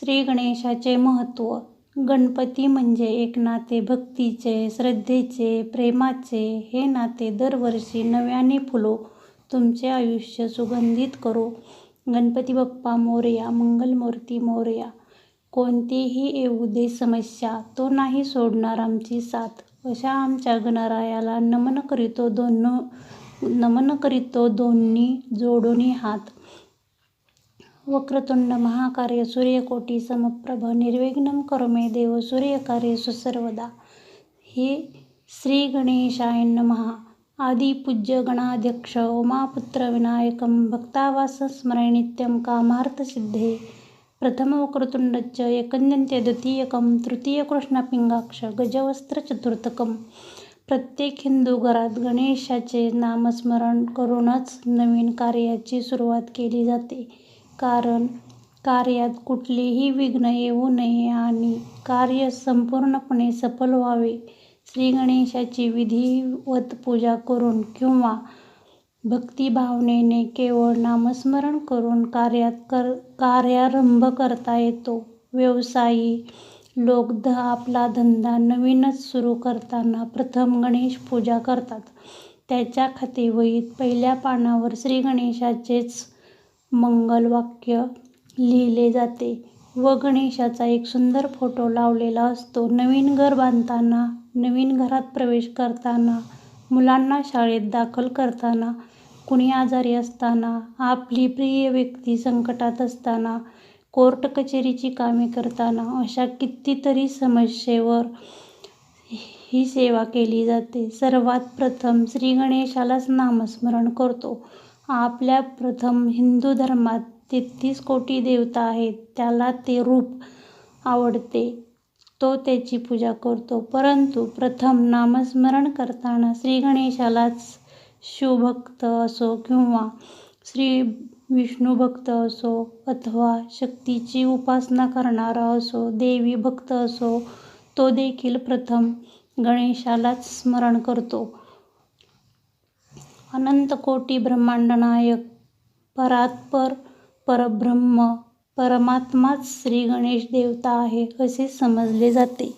श्री गणेशाचे महत्त्व. गणपती म्हणजे एक नाते भक्तीचे, श्रद्धेचे, प्रेमाचे. हे नाते दरवर्षी नव्याने फुलो, तुमचे आयुष्य सुगंधित करो. गणपती बाप्पा मोरया, मंगलमूर्ती मोरया. कोणतीही येऊ दे समस्या, तो नाही सोडणार आमची साथ. अशा आमच्या गणरायाला नमन करीतो दोन्ही जोडूनी हात. वक्रतुंड महाकाय सूर्यकोटी समप्रभ निर्विघ्नं कुरु मे देव सूर्यकार्येषु सर्वदा. हे श्री गणेशाय नमः. आदिपूज्य गणाध्यक्ष उमापुत्र विनायकं भक्तावास स्मरे नित्यं कामार्थसिद्धे. प्रथम वक्रतुंडच्च एकदन्त्य द्वितीयकं तृतीय कृष्णपिंगाक्ष गजवस्त्र चतुर्थकम्. प्रत्येक हिंदू घरात गणेशाचे नामस्मरण करूनच नवीन कार्याची सुरुवात केली जाते. कारण कार्यात कुठलेही विघ्न येऊ नये आणि कार्य संपूर्णपणे सफल व्हावे. श्री गणेशाची विधिवत पूजा करून किंवा भक्तिभावनेने केवळ नामस्मरण करून कार्यारंभ करता येतो. व्यवसायी लोक आपला धंदा नवीनच सुरू करताना प्रथम गणेश पूजा करतात. त्याच्या खातेवहीत पहिल्या पानावर श्री गणेशाचेच मंगल वाक्य लिहिले जाते व गणेशाचा एक सुंदर फोटो लावलेला असतो. नवीन घर बांधताना, नवीन घरात प्रवेश करताना, मुलांना शाळेत दाखल करताना, कुणी आजारी असताना, आपली प्रिय व्यक्ती संकटात असताना, कोर्ट कचेरीची कामे करताना अशा कितीतरी समस्येवर ही सेवा केली जाते. सर्वात प्रथम श्री गणेशालाच नामस्मरण करतो. आपल्या प्रथम हिंदू धर्मात 33 कोटी देवता आहेत. त्याला ते रूप आवडते तो त्याची पूजा करतो. परंतु प्रथम नामस्मरण करताना श्री गणेशालाच शिवभक्त असो किंवा श्री विष्णुभक्त असो अथवा शक्तीची उपासना करणारा असो, देवी भक्त असो, तो देखील प्रथम गणेशालाच स्मरण करतो. अनंतकोटी ब्रह्मांड नायक परात्पर परब्रह्म परमात्माच श्री गणेश देवता आहे असे समजले जाते.